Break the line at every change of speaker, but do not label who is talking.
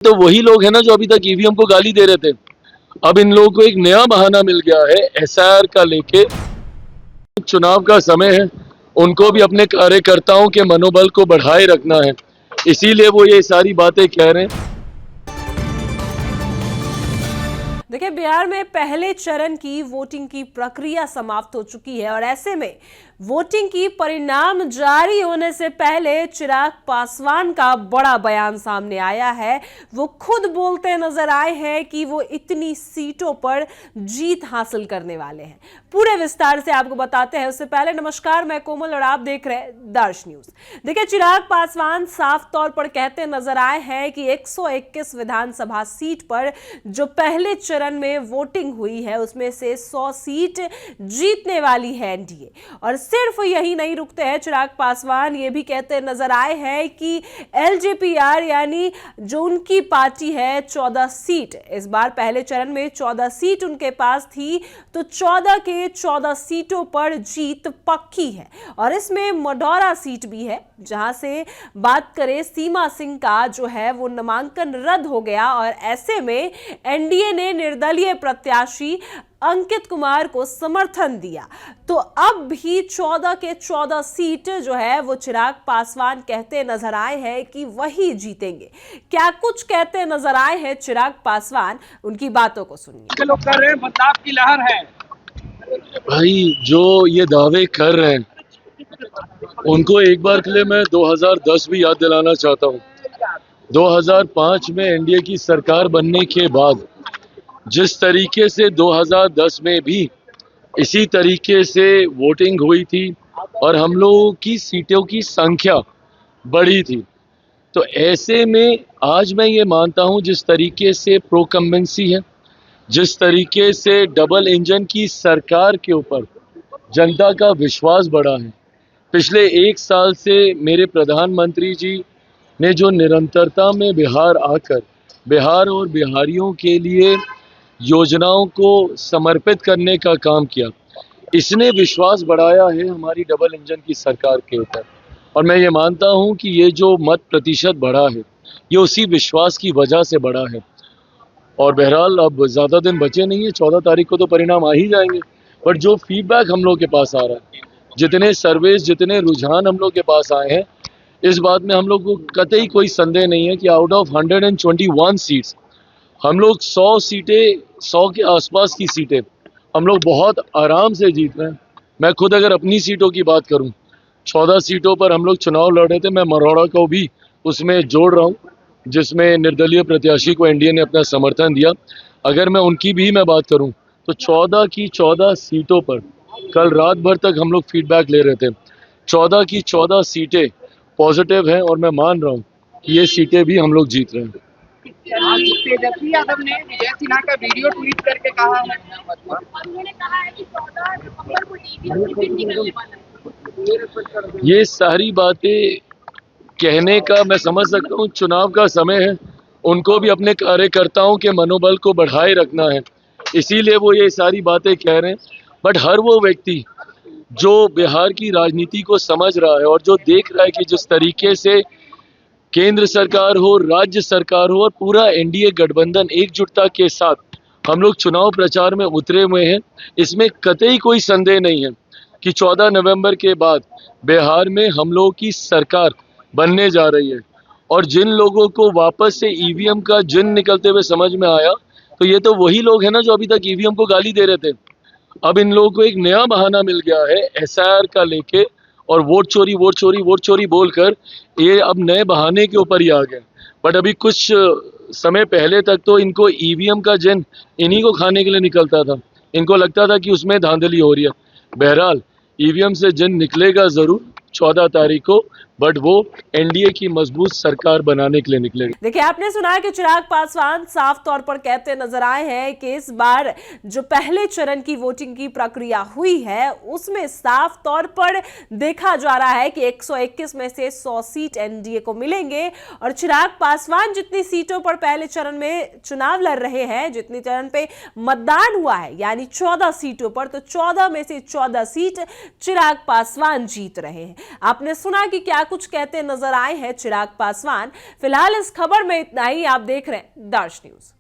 तो वही लोग हैं ना जो अभी तक ईवीएम को गाली दे रहे थे। अब इन लोगों को एक नया बहाना मिल गया है एसआईआर का लेके। चुनाव का समय है, उनको भी अपने कार्यकर्ताओं के मनोबल को बढ़ाए रखना है, इसीलिए वो ये सारी बातें कह रहे हैं।
देखिए, बिहार में पहले चरण की वोटिंग की प्रक्रिया समाप्त हो चुकी है और ऐसे में वोटिंग की परिणाम जारी होने से पहले चिराग पासवान का बड़ा बयान सामने आया है। वो खुद बोलते नजर आए हैं कि वो इतनी सीटों पर जीत हासिल करने वाले हैं। पूरे विस्तार से आपको बताते हैं। उससे पहले नमस्कार, मैं कोमल और आप देख रहे हैं दर्श न्यूज। देखिए, चिराग पासवान साफ तौर पर कहते नजर आए हैं कि 121 विधानसभा सीट पर जो पहले चरण में वोटिंग हुई है उसमें से 100 सीट जीतने वाली है एनडीए। और सिर्फ यही नहीं रुकते हैं, चिराग पासवान ये भी कहते नजर आए हैं कि एलजेपीआर यानी जो उनकी पार्टी है 14 सीट, इस बार पहले चरण में 14 सीट उनके पास थी, तो 14 के 14 सीटों पर जीत पक्की है। और इसमें मडौरा सीट भी है, जहां से बात करें सीमा सिंह का जो है वो नामांकन रद्द हो गया और ऐसे में एनडीए ने निर्दलीय प्रत्याशी अंकित कुमार को समर्थन दिया। तो अब भी 14 के 14 सीट जो है वो चिराग पासवान कहते नजर आए हैं कि वही जीतेंगे। क्या कुछ कहते नजर आए हैं चिराग पासवान, उनकी बातों को सुनिए।
लोग कर रहे हैं बदलाव की लहर है।
भाई जो ये दावे कर रहे हैं उनको एक बार के लिए मैं 2010 भी याद दिलाना चाहता हूँ। 2005 में एनडीए की सरकार बनने के बाद जिस तरीके से 2010 में भी इसी तरीके से वोटिंग हुई थी और हम लोगों की सीटों की संख्या बढ़ी थी, तो ऐसे में आज मैं ये मानता हूँ जिस तरीके से प्रोकम्बेंसी है, जिस तरीके से डबल इंजन की सरकार के ऊपर जनता का विश्वास बढ़ा है, पिछले 1 साल से मेरे प्रधानमंत्री जी ने जो निरंतरता में बिहार आकर बिहार और बिहारियों के लिए योजनाओं को समर्पित करने का काम किया, इसने विश्वास बढ़ाया है हमारी डबल इंजन की सरकार के ऊपर। और मैं ये मानता हूं कि ये जो मत प्रतिशत बढ़ा है ये उसी विश्वास की वजह से बढ़ा है। और बहरहाल अब ज़्यादा दिन बचे नहीं है, 14 तारीख को तो परिणाम आ ही जाएंगे। पर जो फीडबैक हम लोग के पास आ रहा है, जितने सर्वेस, जितने रुझान हम लोग के पास आए हैं, इस बात में हम लोग को कतई कोई संदेह नहीं है कि आउट ऑफ 121 सीट्स हम लोग 100 सीटें, 100 के आसपास की सीटें हम लोग बहुत आराम से जीत रहे हैं। मैं खुद अगर अपनी सीटों की बात करूं, 14 सीटों पर हम लोग चुनाव लड़ रहे थे, मैं मरौड़ा को भी उसमें जोड़ रहा हूं, जिसमें निर्दलीय प्रत्याशी को एनडीए ने अपना समर्थन दिया। अगर मैं उनकी भी मैं बात करूं तो 14 की 14 सीटों पर कल रात भर तक हम लोग फीडबैक ले रहे थे। 14 की 14 सीटें पॉजिटिव हैं और मैं मान रहा हूं कि ये सीटें भी हम लोग जीत रहे हैं।
आज तेजस्वी यादव ने विजय सिन्हा का वीडियो ट्वीट करके कहा है,
उन्होंने कहा है कि 14 नवंबर को ईवीएम की प्रिंटिंग निकलने वाला है।
ये सारी बातें कहने का मैं समझ सकता हूँ, चुनाव का समय है, उनको भी अपने कार्यकर्ताओं के मनोबल को बढ़ाए रखना है, इसीलिए वो ये सारी बातें कह रहे हैं। बट हर वो व्यक्ति जो बिहार की राजनीति को समझ रहा है और जो देख रहा है कि जिस तरीके से केंद्र सरकार हो, राज्य सरकार हो और पूरा एनडीए गठबंधन एकजुटता के साथ हम लोग चुनाव प्रचार में उतरे हुए हैं, इसमें कतई कोई संदेह नहीं है कि 14 नवंबर के बाद बिहार में हम लोगों की सरकार बनने जा रही है। और जिन लोगों को वापस से ईवीएम का जिन निकलते हुए समझ में आया, तो ये तो वही लोग हैं ना जो अभी तक ईवीएम को गाली दे रहे थे। अब इन लोगों को एक नया बहाना मिल गया है एसआईआर का लेके, और वोट चोरी वोट चोरी वोट चोरी बोलकर ये अब नए बहाने के ऊपर ही आ गए। बट अभी कुछ समय पहले तक तो इनको ईवीएम का जिन इन्हीं को खाने के लिए निकलता था, इनको लगता था कि उसमें धांधली हो रही है। बहरहाल ईवीएम से जिन निकलेगा जरूर 14 तारीख को, बट वो एनडीए की मजबूत सरकार बनाने के लिए निकलेगा।
देखिए, आपने सुना है कि चिराग पासवान साफ तौर पर कहते नजर आए हैं कि इस बार जो पहले चरण की वोटिंग की प्रक्रिया हुई है उसमें साफ तौर पर देखा जा रहा है कि 121 में से 100 सीट एनडीए को मिलेंगे। और चिराग पासवान जितनी सीटों पर पहले चरण में चुनाव लड़ रहे हैं, जितनी चरण पे मतदान हुआ है यानी 14 सीटों पर, तो 14 में से 14 सीट चिराग पासवान जीत रहे हैं। आपने सुना कि क्या कुछ कहते नजर आए हैं चिराग पासवान। फिलहाल इस खबर में इतना ही। आप देख रहे हैं दर्श न्यूज।